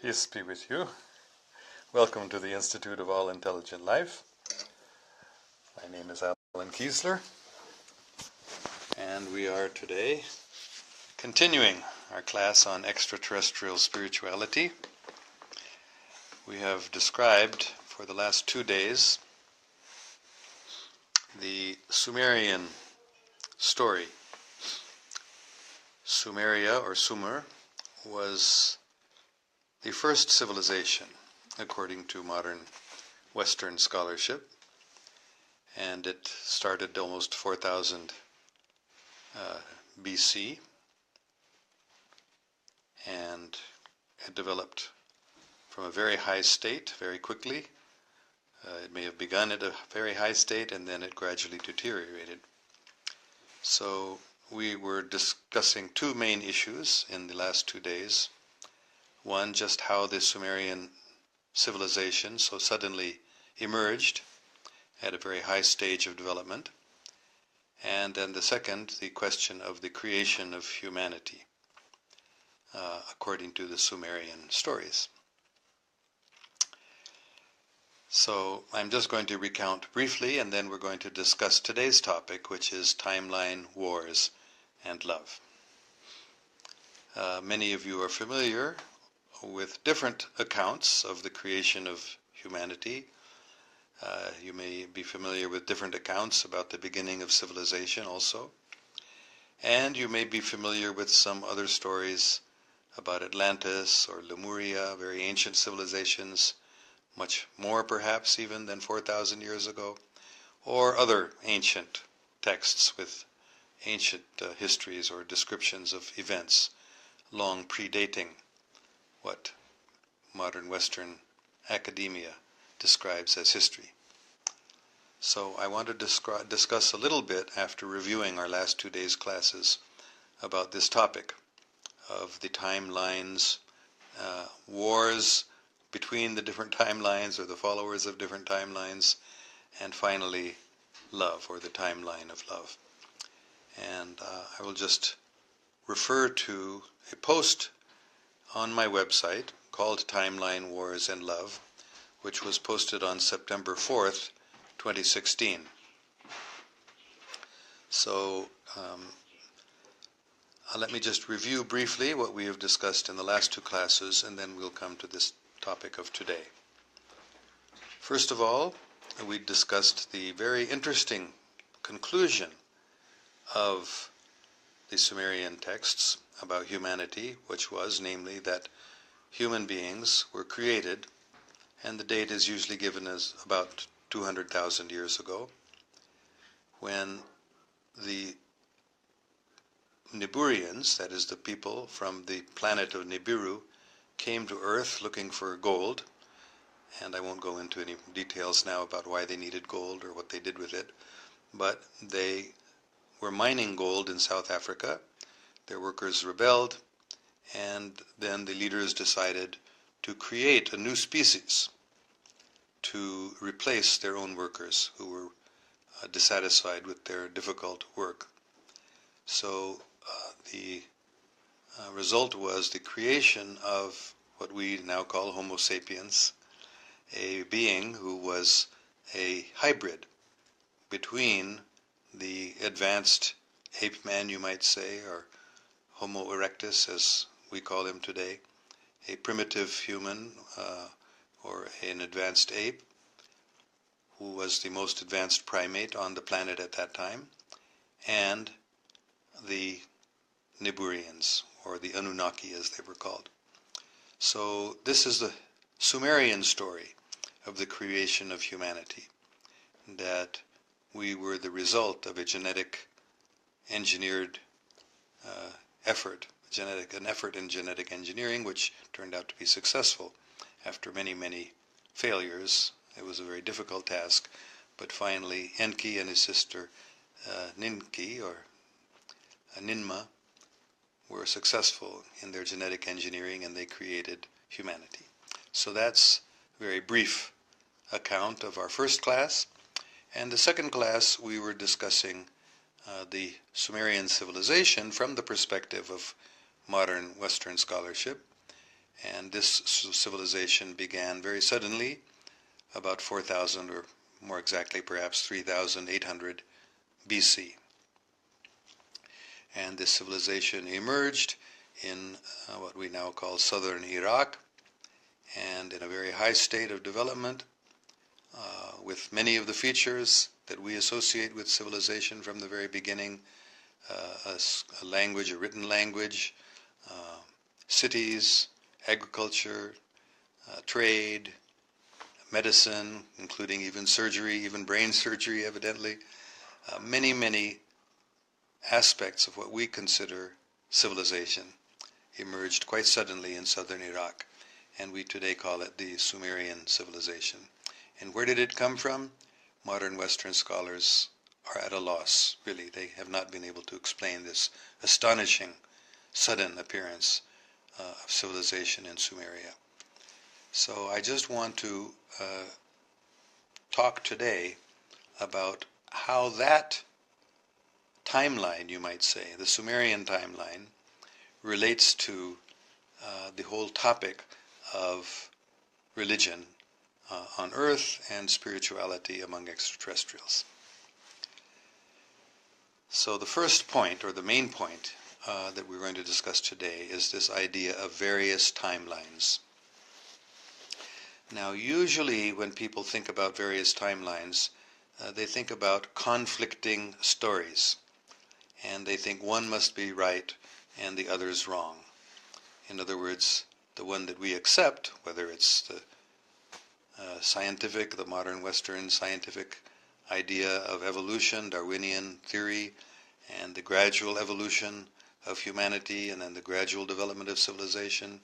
Peace be with you. Welcome to the Institute of All Intelligent Life. My name is Alan Kiesler, and we are today continuing our class on extraterrestrial spirituality. We have described for the last 2 days the Sumerian story. Sumeria, or Sumer, was the first civilization, according to modern Western scholarship, and it started almost 4,000 BC, and it developed from a very high state very quickly. It may have begun at a very high state and then it gradually deteriorated. So we were discussing two main issues in the last 2 days. One, just how the Sumerian civilization so suddenly emerged at a very high stage of development. And then the second, the question of the creation of humanity, according to the Sumerian stories. So I'm just going to recount briefly, and then we're going to discuss today's topic, which is timeline, wars, and love. Many of you are familiar with different accounts of the creation of humanity. You may be familiar with different accounts about the beginning of civilization also. And you may be familiar with some other stories about Atlantis or Lemuria, very ancient civilizations, much more perhaps even than 4,000 years ago, or other ancient texts with ancient histories or descriptions of events long predating what modern Western academia describes as history. So I want to discuss a little bit, after reviewing our last 2 days' classes, about this topic of the timelines, wars between the different timelines or the followers of different timelines, and finally love, or the timeline of love. And I will just refer to a post on my website called Timeline, Wars, and Love, which was posted on September 4th, 2016. So let me just review briefly what we have discussed in the last 2 classes, and then we'll come to this topic of today. First of all, we discussed the very interesting conclusion of the Sumerian texts about humanity, which was, namely, that human beings were created, and the date is usually given as about 200,000 years ago, when the Niburians, that is the people from the planet of Nibiru, came to Earth looking for gold, and I won't go into any details now about why they needed gold or what they did with it, but they were mining gold in South Africa. Their workers rebelled, and then the leaders decided to create a new species to replace their own workers who were dissatisfied with their difficult work. So the result was the creation of what we now call Homo sapiens, a being who was a hybrid between the advanced ape man, you might say, or Homo erectus, as we call him today, a primitive human or an advanced ape, who was the most advanced primate on the planet at that time, and the Niburians, or the Anunnaki as they were called. So this is the Sumerian story of the creation of humanity, that we were the result of a genetic engineered effort in genetic engineering, which turned out to be successful after many, many failures. It was a very difficult task, but finally Enki and his sister Ninki, or Ninma, were successful in their genetic engineering, and they created humanity. So that's a very brief account of our first class. And the second class, we were discussing the Sumerian civilization from the perspective of modern Western scholarship, And this civilization began very suddenly, about 4,000, or more exactly perhaps 3,800 BC. And this civilization emerged in what we now call southern Iraq, and in a very high state of development, with many of the features that we associate with civilization from the very beginning, a language, a written language, cities, agriculture, trade, medicine, including even surgery, even brain surgery evidently, many, many aspects of what we consider civilization emerged quite suddenly in southern Iraq, and we today call it the Sumerian civilization. And where did it come from? Modern Western scholars are at a loss, really. They have not been able to explain this astonishing, sudden appearance of civilization in Sumeria. So I just want to talk today about how that timeline, you might say, the Sumerian timeline, relates to the whole topic of religion on Earth and spirituality among extraterrestrials. So the first point, or the main point, that we're going to discuss today is this idea of various timelines. Now, usually when people think about various timelines, they think about conflicting stories, and they think one must be right and the other's wrong. In other words, the one that we accept, whether it's the scientific, the modern Western scientific idea of evolution, Darwinian theory, and the gradual evolution of humanity and then the gradual development of civilization,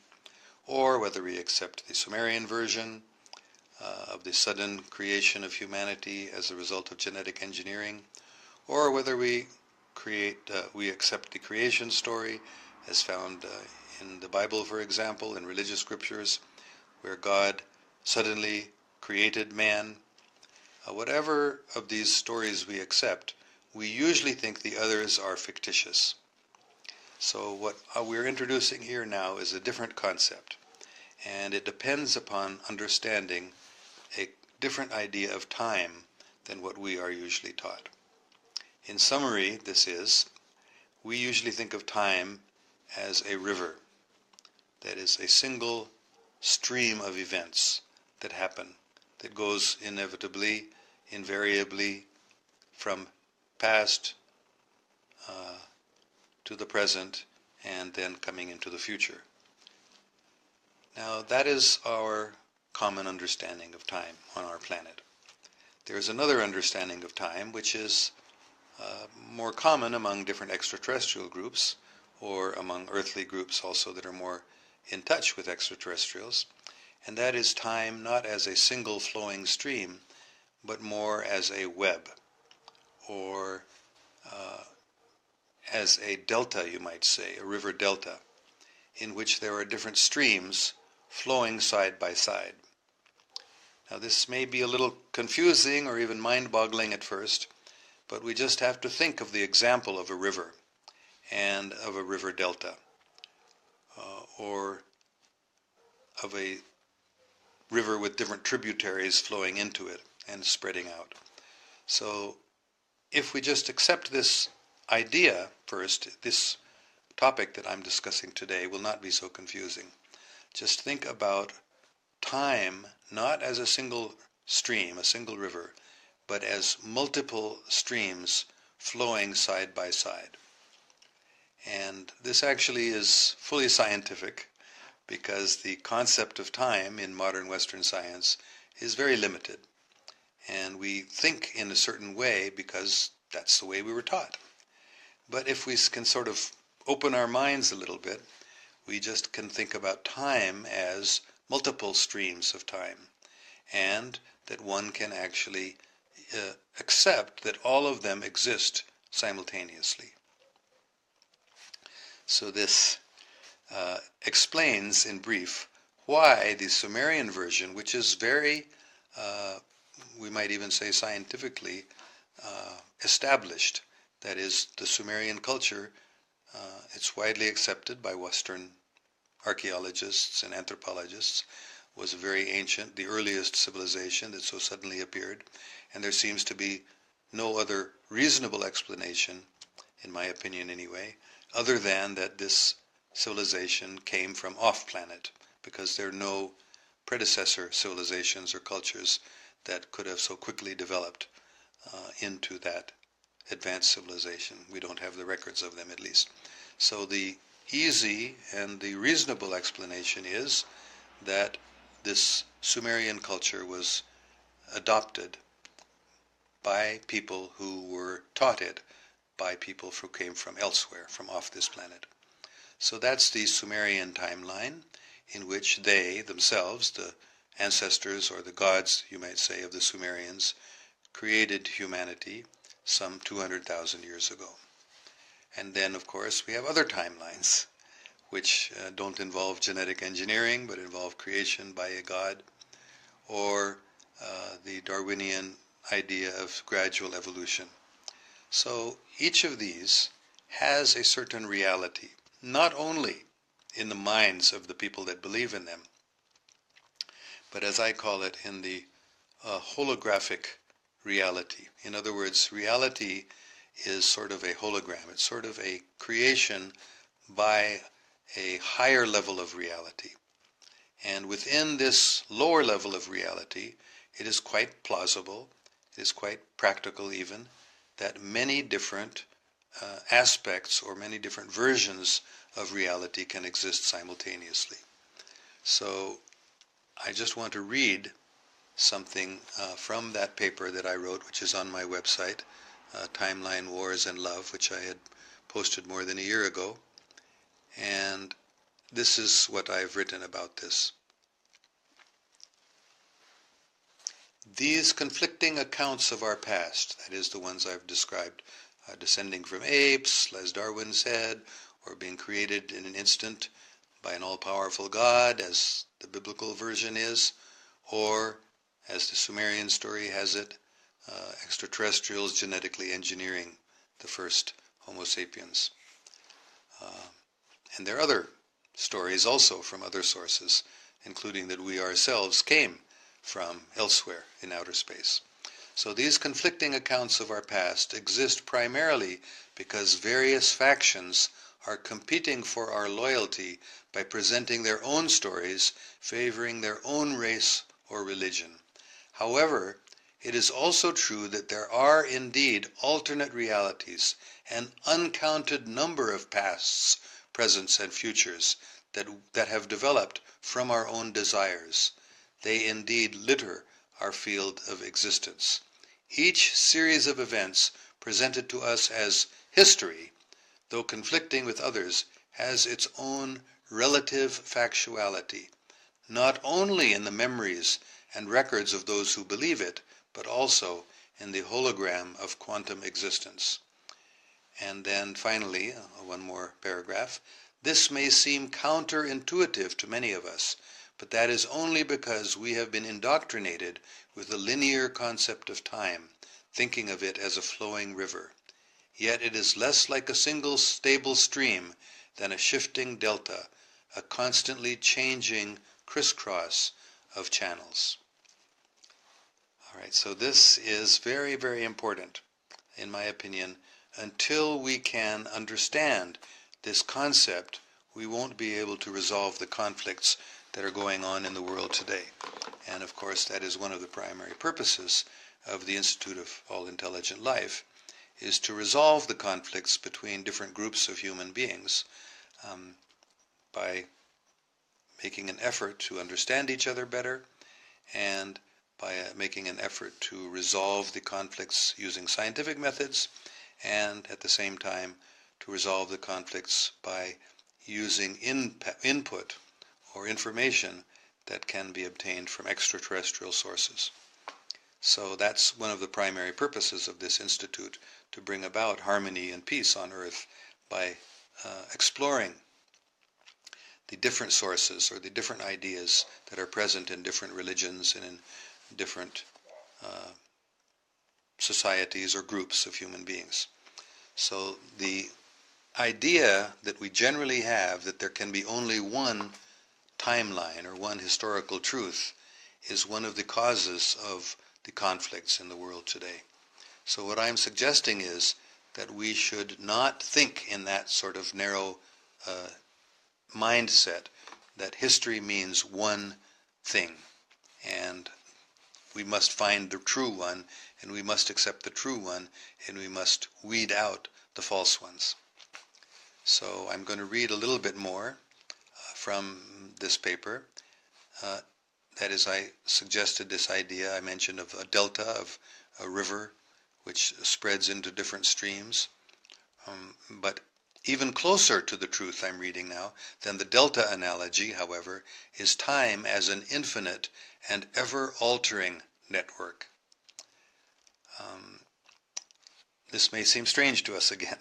or whether we accept the Sumerian version of the sudden creation of humanity as a result of genetic engineering, or whether we accept the creation story as found in the Bible, for example, in religious scriptures, where God suddenly created man. Whatever of these stories we accept, we usually think the others are fictitious. So what we're introducing here now is a different concept, and it depends upon understanding a different idea of time than what we are usually taught. In summary, we usually think of time as a river, that is a single stream of events that happen, that goes inevitably, invariably, from past to the present, and then coming into the future. Now, that is our common understanding of time on our planet. There's another understanding of time which is more common among different extraterrestrial groups, or among earthly groups also that are more in touch with extraterrestrials, and that is time not as a single flowing stream, but more as a web, or as a delta, you might say, a river delta, in which there are different streams flowing side by side. Now, this may be a little confusing or even mind-boggling at first, but we just have to think of the example of a river and of a river delta, or of a river with different tributaries flowing into it and spreading out. So if we just accept this idea first, this topic that I'm discussing today will not be so confusing. Just think about time not as a single stream, a single river, but as multiple streams flowing side by side. And this actually is fully scientific, because the concept of time in modern Western science is very limited. And we think in a certain way because that's the way we were taught. But if we can sort of open our minds a little bit, we just can think about time as multiple streams of time, and that one can actually accept that all of them exist simultaneously. So this explains in brief why the Sumerian version, which is very, we might even say scientifically, established, that is, the Sumerian culture, it's widely accepted by Western archaeologists and anthropologists, was very ancient, the earliest civilization that so suddenly appeared, and there seems to be no other reasonable explanation, in my opinion anyway, other than that this civilization came from off-planet, because there are no predecessor civilizations or cultures that could have so quickly developed into that advanced civilization. We don't have the records of them, at least. So the easy and the reasonable explanation is that this Sumerian culture was adopted by people who were taught it by people who came from elsewhere, from off this planet. So that's the Sumerian timeline, in which they themselves, the ancestors or the gods, you might say, of the Sumerians, created humanity some 200,000 years ago. And then, of course, we have other timelines, which don't involve genetic engineering, but involve creation by a god, or the Darwinian idea of gradual evolution. So each of these has a certain reality, not only in the minds of the people that believe in them, but as I call it, in the holographic reality. In other words, reality is sort of a hologram. It's sort of a creation by a higher level of reality. And within this lower level of reality, it is quite plausible, it is quite practical even, that many different aspects or many different versions of reality can exist simultaneously. So I just want to read something from that paper that I wrote, which is on my website, Timeline, Wars, and Love, which I had posted more than a year ago. And this is what I've written about this. These conflicting accounts of our past, that is the ones I've described, descending from apes, as Darwin said, or being created in an instant by an all-powerful God, as the biblical version is, or, as the Sumerian story has it, extraterrestrials genetically engineering the first Homo sapiens. And there are other stories also from other sources, including that we ourselves came from elsewhere in outer space. So these conflicting accounts of our past exist primarily because various factions are competing for our loyalty by presenting their own stories favoring their own race or religion. However, it is also true that there are indeed alternate realities, an uncounted number of pasts, presents, and futures that have developed from our own desires. They indeed litter our field of existence. Each series of events presented to us as history, though conflicting with others, has its own relative factuality, not only in the memories and records of those who believe it, but also in the hologram of quantum existence. And then finally, one more paragraph, this may seem counterintuitive to many of us, but that is only because we have been indoctrinated with a linear concept of time, thinking of it as a flowing river. Yet it is less like a single stable stream than a shifting delta, a constantly changing crisscross of channels. All right, so this is very, very important, in my opinion. Until we can understand this concept, we won't be able to resolve the conflicts that are going on in the world today. And of course, that is one of the primary purposes of the Institute of All Intelligent Life, is to resolve the conflicts between different groups of human beings by making an effort to understand each other better, and by making an effort to resolve the conflicts using scientific methods, and at the same time to resolve the conflicts by using input or information that can be obtained from extraterrestrial sources. So that's one of the primary purposes of this institute, to bring about harmony and peace on Earth by exploring the different sources or the different ideas that are present in different religions and in different societies or groups of human beings. So the idea that we generally have that there can be only one timeline or one historical truth is one of the causes of the conflicts in the world today. So what I'm suggesting is that we should not think in that sort of narrow mindset that history means one thing and we must find the true one and we must accept the true one and we must weed out the false ones. So I'm going to read a little bit more from this paper. That is, I suggested this idea I mentioned of a delta, of a river which spreads into different streams. But even closer to the truth I'm reading now than the delta analogy, however, is time as an infinite and ever-altering network. This may seem strange to us again,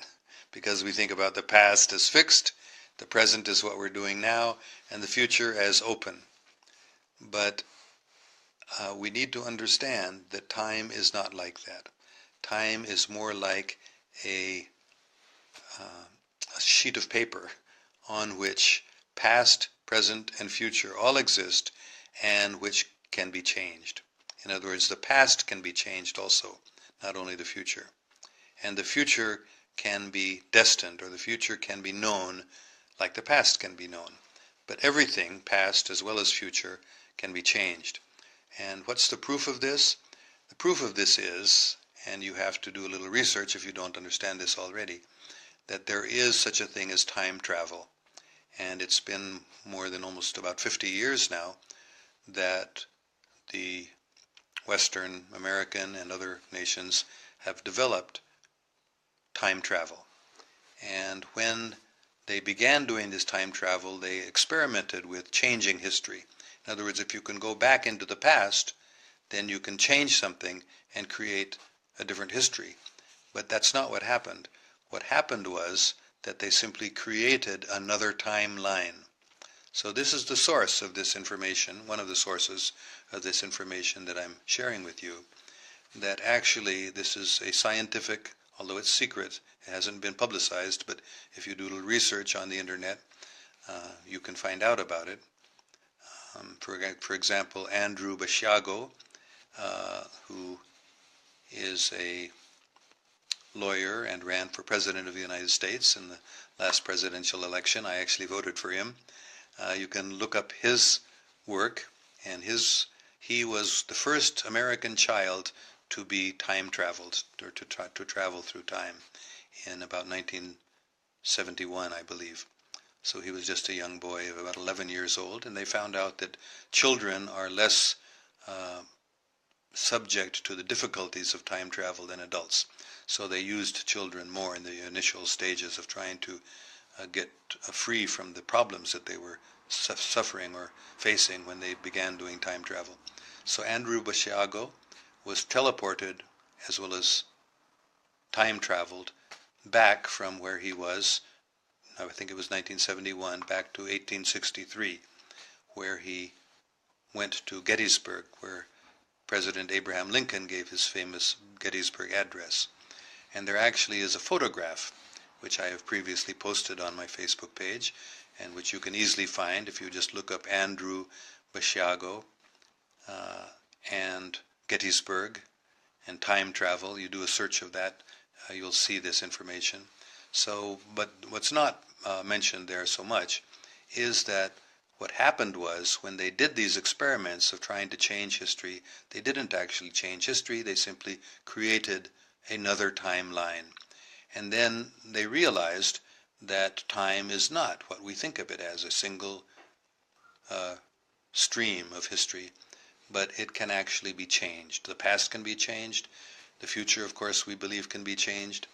because we think about the past as fixed, the present is what we're doing now, and the future as open. But we need to understand that time is not like that. Time is more like a sheet of paper on which past, present, and future all exist and which can be changed. In other words, the past can be changed also, not only the future. And the future can be destined, or the future can be known like the past can be known. But everything, past as well as future, can be changed. And what's the proof of this? The proof of this is, and you have to do a little research if you don't understand this already, that there is such a thing as time travel. And it's been more than almost about 50 years now that the Western, American, and other nations have developed time travel. And when they began doing this time travel, they experimented with changing history. In other words, if you can go back into the past, then you can change something and create a different history. But that's not what happened. What happened was that they simply created another timeline. So this is the source of this information, one of the sources of this information that I'm sharing with you, that actually this is a scientific, although it's secret, it hasn't been publicized, but if you do a little research on the internet, you can find out about it. For example, Andrew Basiago, who is a lawyer and ran for president of the United States in the last presidential election. I actually voted for him. You can look up his work, and he was the first American child to be time traveled, or to travel through time in about 1971, I believe. So he was just a young boy of about 11 years old, and they found out that children are less subject to the difficulties of time travel than adults. So they used children more in the initial stages of trying to get free from the problems that they were suffering or facing when they began doing time travel. So Andrew Basiago was teleported as well as time traveled back from where he was, I think it was 1971, back to 1863, where he went to Gettysburg, where President Abraham Lincoln gave his famous Gettysburg Address. And there actually is a photograph, which I have previously posted on my Facebook page, and which you can easily find if you just look up Andrew Basiago and Gettysburg and time travel. You do a search of that, you'll see this information. So, but what's not mentioned there so much is that what happened was, when they did these experiments of trying to change history, they didn't actually change history, they simply created another timeline. And then they realized that time is not what we think of it as, a single stream of history, but it can actually be changed. The past can be changed, the future, of course, we believe can be changed,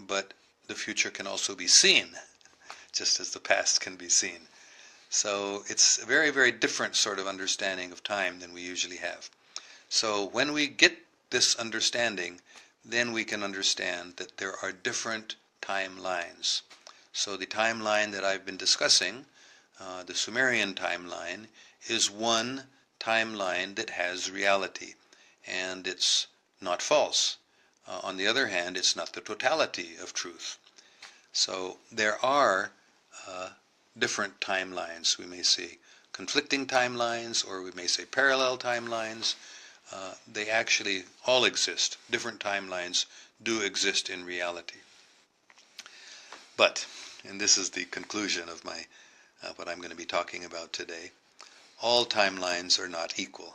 but the future can also be seen, just as the past can be seen. So it's a very, very different sort of understanding of time than we usually have. So when we get this understanding, then we can understand that there are different timelines. So the timeline that I've been discussing, the Sumerian timeline, is one timeline that has reality, and it's not false. On the other hand, it's not the totality of truth. So there are different timelines, we may say conflicting timelines, or we may say parallel timelines. They actually all exist. Different timelines do exist in reality. But, and this is the conclusion of my what I'm going to be talking about today, all timelines are not equal.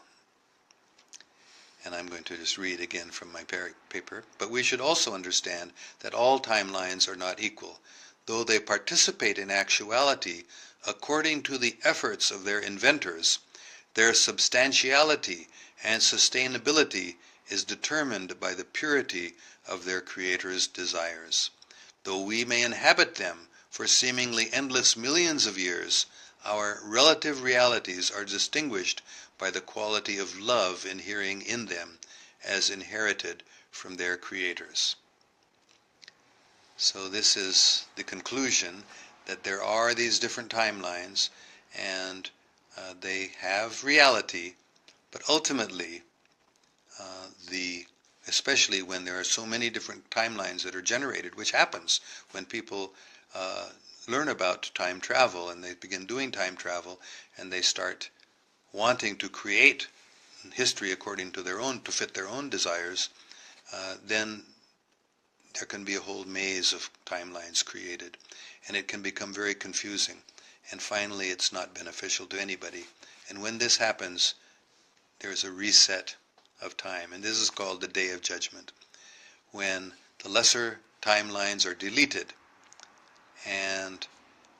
And I'm going to just read again from my paper. But we should also understand that all timelines are not equal, though they participate in actuality according to the efforts of their inventors. Their substantiality and sustainability is determined by the purity of their creators' desires. Though we may inhabit them for seemingly endless millions of years, our relative realities are distinguished by the quality of love inhering in them as inherited from their creators. So this is the conclusion, that there are these different timelines, and they have reality, but ultimately especially when there are so many different timelines that are generated, which happens when people learn about time travel and they begin doing time travel and they start wanting to create history according to to fit their own desires, then there can be a whole maze of timelines created, and it can become very confusing, and finally it's not beneficial to anybody. And when this happens, there's a reset of time, and this is called the Day of Judgment, when the lesser timelines are deleted. And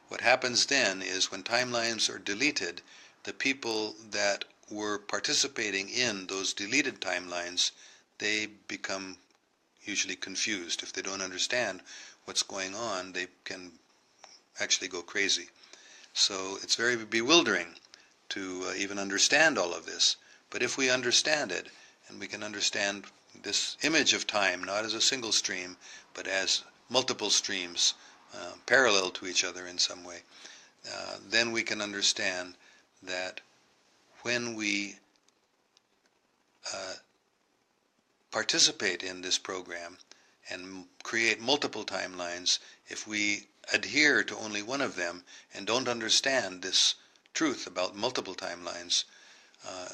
what happens then is, when timelines are deleted, the people that were participating in those deleted timelines, they become usually confused. If they don't understand what's going on, they can actually go crazy. So it's very bewildering to even understand all of this. But if we understand it, and we can understand this image of time not as a single stream, but as multiple streams parallel to each other in some way, then we can understand that when we participate in this program and create multiple timelines, if we adhere to only one of them and don't understand this truth about multiple timelines,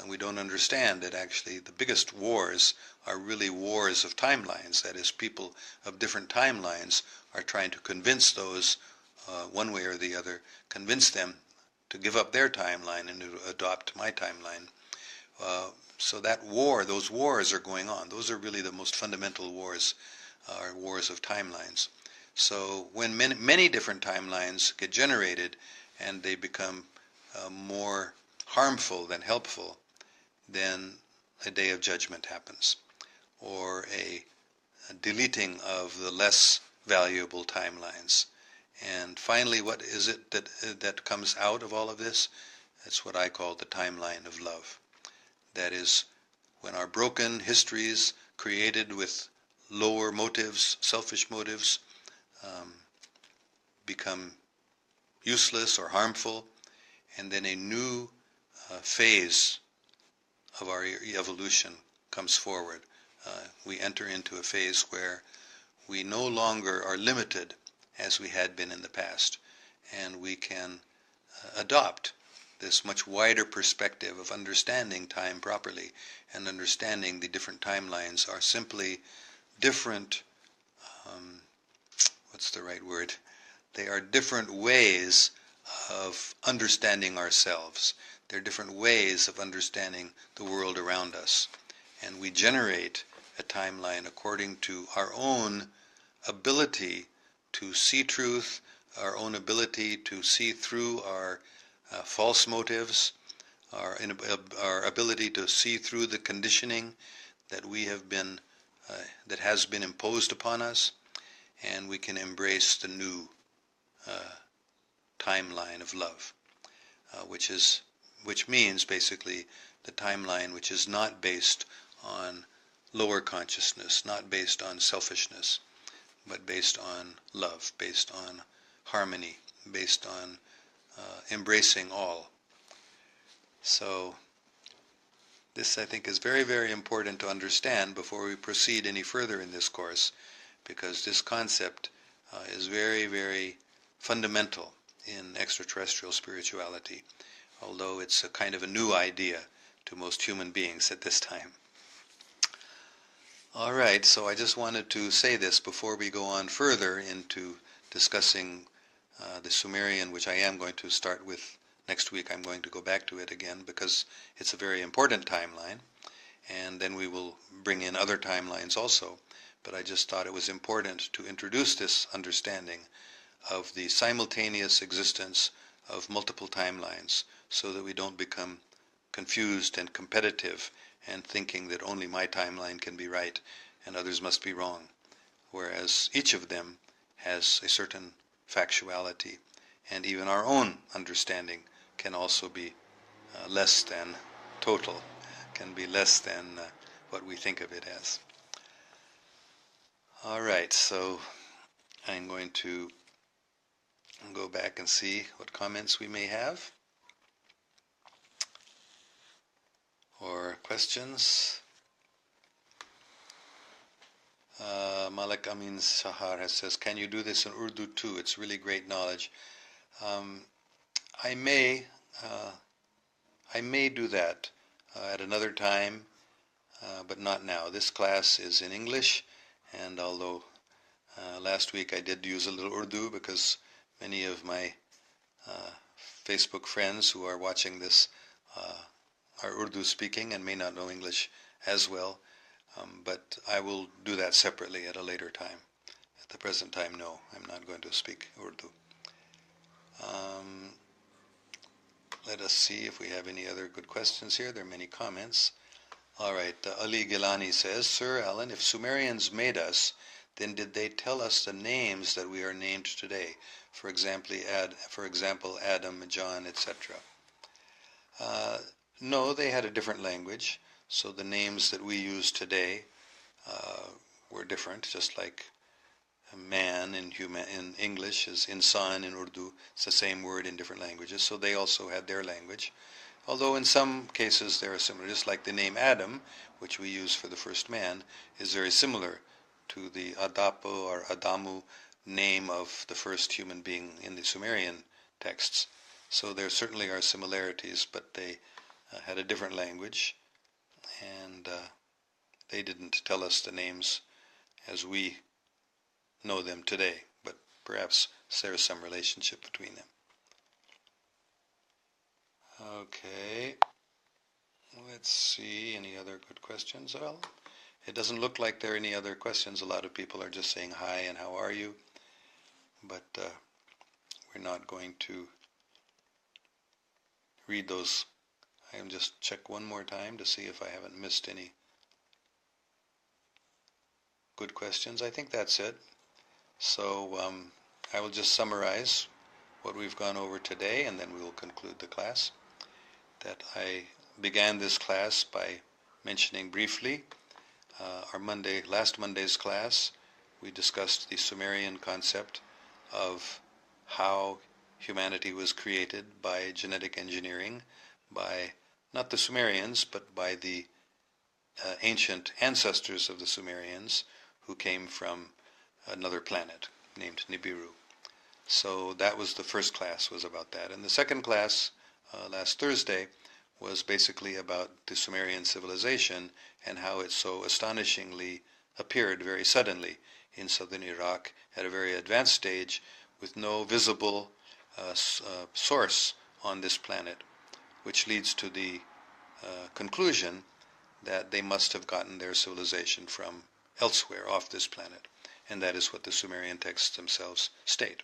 and we don't understand that actually the biggest wars are really wars of timelines. That is, people of different timelines are trying to convince those, one way or the other, convince them to give up their timeline and to adopt my timeline. So that war, those wars are going on. Those are really the most fundamental wars, are wars of timelines. So when many different timelines get generated and they become more harmful than helpful, then a day of judgment happens, or a deleting of the less valuable timelines. And finally, what is it that comes out of all of this? That's what I call the timeline of love. That is, when our broken histories created with lower motives, selfish motives, become useless or harmful, and then a new phase of our evolution comes forward. We enter into a phase where we no longer are limited as we had been in the past, and we can adopt this much wider perspective of understanding time properly, and understanding the different timelines are simply different, what's the right word? They are different ways of understanding ourselves. They're different ways of understanding the world around us. And we generate a timeline according to our own ability to see truth, our own ability to see through our false motives, our ability to see through the conditioning that we have been, that has been imposed upon us, and we can embrace the new timeline of love, which means basically the timeline which is not based on lower consciousness, not based on selfishness, but based on love, based on harmony, based on embracing all. So this, I think, is very, very important to understand before we proceed any further in this course, because this concept is very, very fundamental in extraterrestrial spirituality, although it's a kind of a new idea to most human beings at this time. All right, so I just wanted to say this before we go on further into discussing the Sumerian, which I am going to start with next week. I'm going to go back to it again because it's a very important timeline, and then we will bring in other timelines also. But I just thought it was important to introduce this understanding of the simultaneous existence of multiple timelines so that we don't become confused and competitive and thinking that only my timeline can be right and others must be wrong, whereas each of them has a certain factuality, and even our own understanding can also be less than total, can be less than what we think of it as. All right, so I'm going to go back and see what comments we may have or questions. Malik Amin Sahar says, can you do this in Urdu too? It's really great knowledge. I may do that at another time, but not now. This class is in English, and although last week I did use a little Urdu because many of my Facebook friends who are watching this are Urdu speaking and may not know English as well, but I will do that separately at a later time. At the present time, no, I'm not going to speak Urdu. Let us see if we have any other good questions here. There are many comments. All right, Ali Gilani says, Sir Alan, if Sumerians made us, then did they tell us the names that we are named today? For example, Adam, John, etc. No, they had a different language, so the names that we use today were different, just like man in English is insan in Urdu. It's the same word in different languages, so they also had their language. Although in some cases they are similar, just like the name Adam, which we use for the first man, is very similar to the Adapo or Adamu name of the first human being in the Sumerian texts. So there certainly are similarities, but they had a different language, and they didn't tell us the names as we know them today, but perhaps there's some relationship between them. Okay, let's see, any other good questions? Well, it doesn't look like there are any other questions. A lot of people are just saying hi and how are you, but we're not going to read those. I will just check one more time to see if I haven't missed any good questions. I think that's it. So I will just summarize what we've gone over today, and then we will conclude the class. That I began this class by mentioning briefly last Monday's class. We discussed the Sumerian concept of how humanity was created by genetic engineering, by not the Sumerians, but by the ancient ancestors of the Sumerians who came from another planet named Nibiru. So that was the first class, was about that. And the second class, last Thursday, was basically about the Sumerian civilization and how it so astonishingly appeared very suddenly in southern Iraq at a very advanced stage with no visible source on this planet, which leads to the conclusion that they must have gotten their civilization from elsewhere off this planet. And that is what the Sumerian texts themselves state.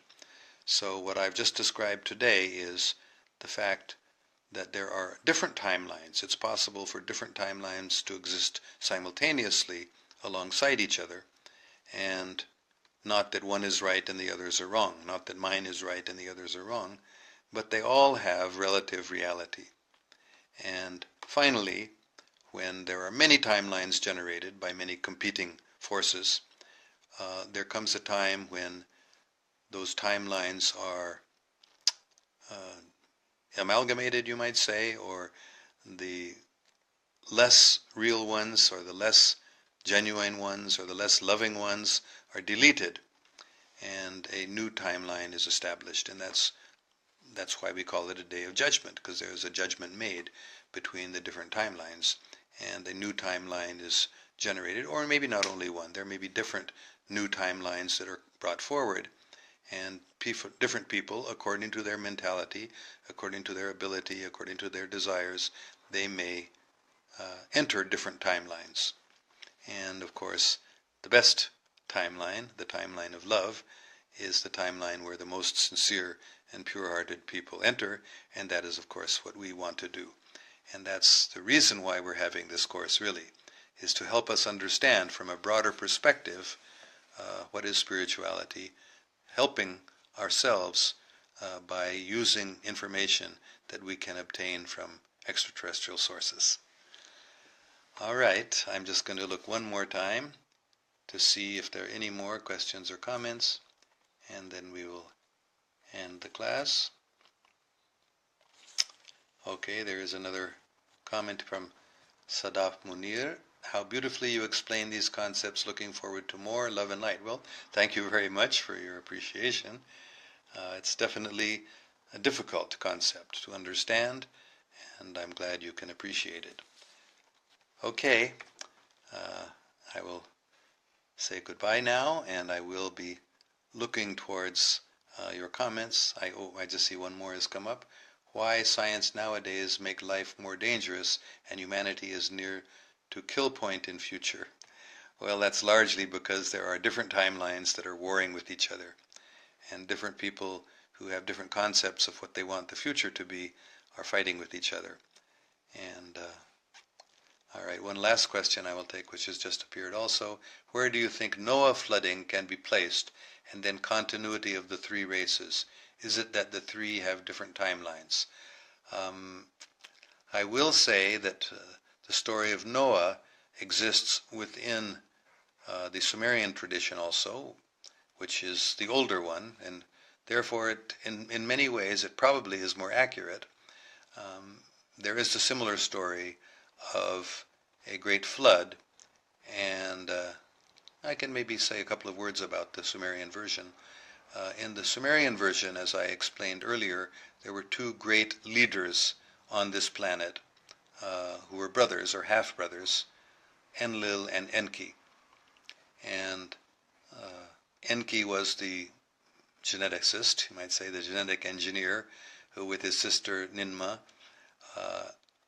So what I've just described today is the fact that there are different timelines. It's possible for different timelines to exist simultaneously alongside each other, and not that one is right and the others are wrong, not that mine is right and the others are wrong, but they all have relative reality. And finally, when there are many timelines generated by many competing forces, there comes a time when those timelines are amalgamated, you might say, or the less real ones or the less genuine ones or the less loving ones are deleted, and a new timeline is established, and that's why we call it a day of judgment, because there is a judgment made between the different timelines, and a new timeline is generated, or maybe not only one. There may be different new timelines that are brought forward, and different people, according to their mentality, according to their ability, according to their desires, they may enter different timelines. And of course, the best timeline, the timeline of love, is the timeline where the most sincere and pure-hearted people enter, and that is, of course, what we want to do. And that's the reason why we're having this course, really, is to help us understand from a broader perspective what is spirituality, helping ourselves by using information that we can obtain from extraterrestrial sources. All right, I'm just going to look one more time to see if there are any more questions or comments, and then we will end the class. Okay, there is another comment from Sadaf Munir. How beautifully you explain these concepts. Looking forward to more. Love and light. Well, thank you very much for your appreciation. It's definitely a difficult concept to understand, and I'm glad you can appreciate it. Okay, I will say goodbye now, and I will be looking towards your comments. I just see one more has come up. Why science nowadays make life more dangerous and humanity is near to kill point in future? Well, that's largely because there are different timelines that are warring with each other, and different people who have different concepts of what they want the future to be are fighting with each other. And all right, one last question I will take, which has just appeared also. Where do you think Noah flooding can be placed, and then continuity of the three races? Is it that the three have different timelines? I will say that the story of Noah exists within the Sumerian tradition also, which is the older one, and therefore in many ways it probably is more accurate. There is a similar story of a great flood, and I can maybe say a couple of words about the Sumerian version. In the Sumerian version, as I explained earlier, there were two great leaders on this planet who were brothers or half-brothers, Enlil and Enki. And Enki was the geneticist, you might say the genetic engineer, who with his sister Ninmah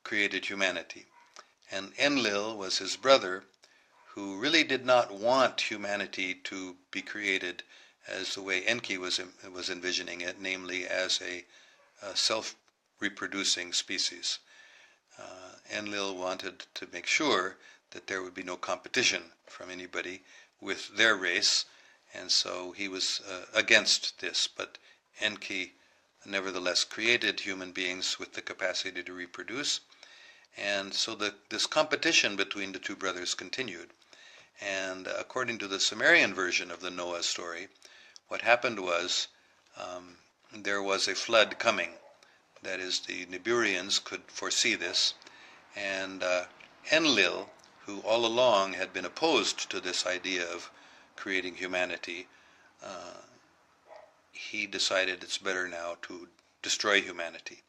created humanity. And Enlil was his brother, who really did not want humanity to be created as the way Enki was envisioning it, namely as a self-reproducing species. Enlil wanted to make sure that there would be no competition from anybody with their race, and so he was against this. But Enki nevertheless created human beings with the capacity to reproduce, and so this competition between the two brothers continued. And according to the Sumerian version of the Noah story, what happened was there was a flood coming. That is, the Niburians could foresee this, and Enlil, who all along had been opposed to this idea of creating humanity, he decided it's better now to destroy humanity,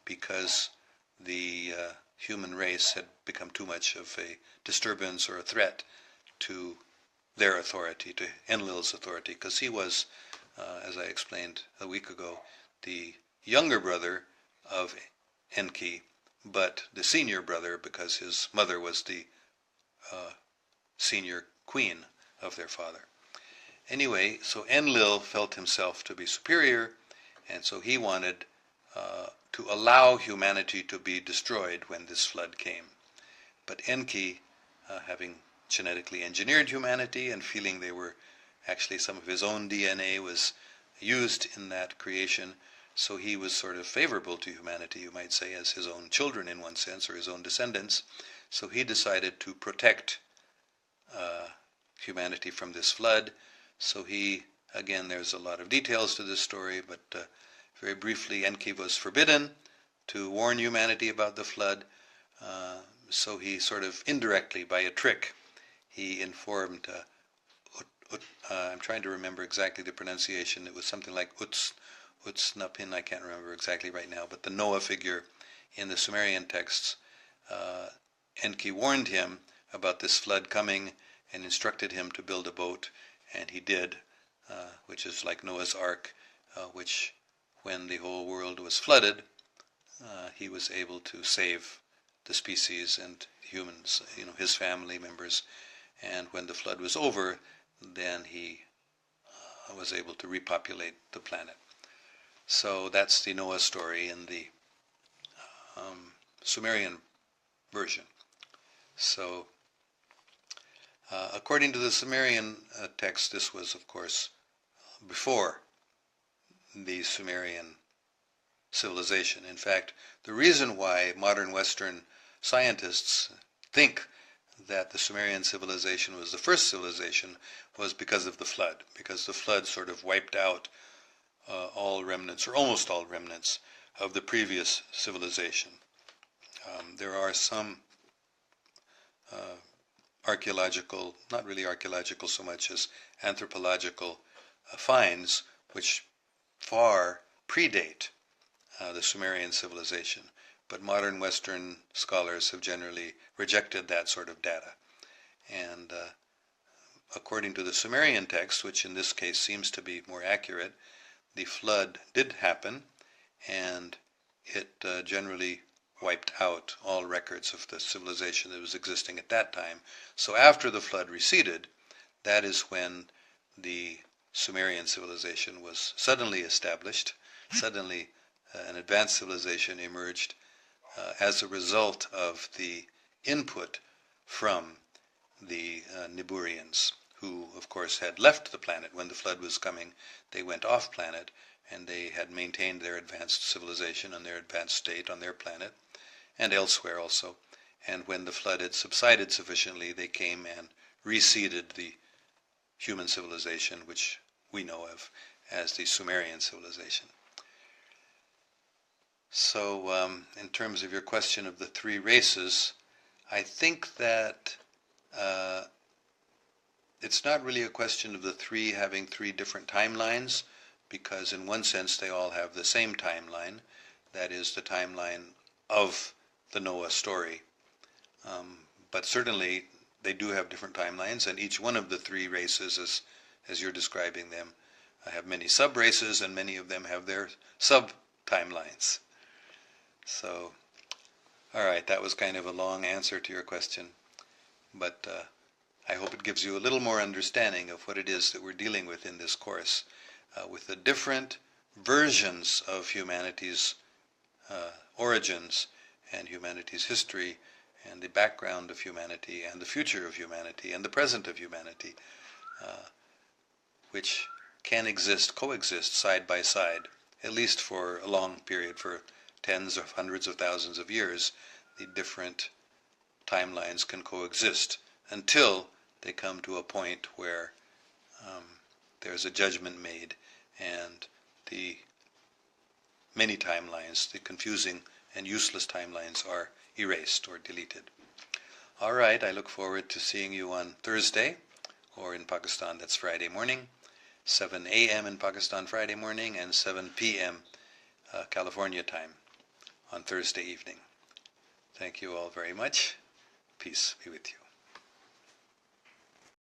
because the human race had become too much of a disturbance or a threat to their authority, to Enlil's authority, because he was, as I explained a week ago, the younger brother of Enki, but the senior brother because his mother was the senior queen of their father. Anyway, so Enlil felt himself to be superior, and so he wanted to allow humanity to be destroyed when this flood came. But Enki, having genetically engineered humanity and feeling they were actually some of his own DNA was used in that creation, so he was sort of favorable to humanity, you might say, as his own children in one sense, or his own descendants. So he decided to protect humanity from this flood. So he, again, there's a lot of details to this story, but very briefly, Enki was forbidden to warn humanity about the flood. So he sort of indirectly, by a trick, he informed I'm trying to remember exactly the pronunciation. It was something like Utsnapin, I can't remember exactly right now, but the Noah figure in the Sumerian texts, Enki warned him about this flood coming and instructed him to build a boat, and he did, which is like Noah's Ark, which, when the whole world was flooded, he was able to save the species and humans, his family members. And when the flood was over, then he was able to repopulate the planet. So that's the Noah story in the Sumerian version. So according to the Sumerian text, this was, of course, before the Sumerian civilization. In fact, the reason why modern Western scientists think that the Sumerian civilization was the first civilization was because of the flood, because the flood sort of wiped out all remnants, or almost all remnants, of the previous civilization. There are some archaeological, not really archaeological so much as anthropological finds which far predate the Sumerian civilization. But modern Western scholars have generally rejected that sort of data. And according to the Sumerian text, which in this case seems to be more accurate, the flood did happen, and it generally wiped out all records of the civilization that was existing at that time. So after the flood receded, that is when the Sumerian civilization was suddenly established. Suddenly an advanced civilization emerged as a result of the input from the Niburians, who of course had left the planet when the flood was coming. They went off planet, and they had maintained their advanced civilization and their advanced state on their planet and elsewhere also. And when the flood had subsided sufficiently, they came and reseeded the human civilization, which we know of as the Sumerian civilization. So in terms of your question of the three races, I think that it's not really a question of the three having three different timelines, because in one sense they all have the same timeline, that is the timeline of the Noah story. But certainly they do have different timelines, and each one of the three races, as you're describing them, have many sub-races, and many of them have their sub-timelines. So, all right, that was kind of a long answer to your question, but I hope it gives you a little more understanding of what it is that we're dealing with in this course, with the different versions of humanity's origins and humanity's history and the background of humanity and the future of humanity and the present of humanity, which can coexist side by side, at least for a long period, for tens of hundreds of thousands of years. The different timelines can coexist until they come to a point where there's a judgment made and the many timelines, the confusing and useless timelines, are erased or deleted. All right, I look forward to seeing you on Thursday, or in Pakistan that's Friday morning, 7 a.m. in Pakistan Friday morning, and 7 p.m. California time on Thursday evening. Thank you all very much. Peace be with you.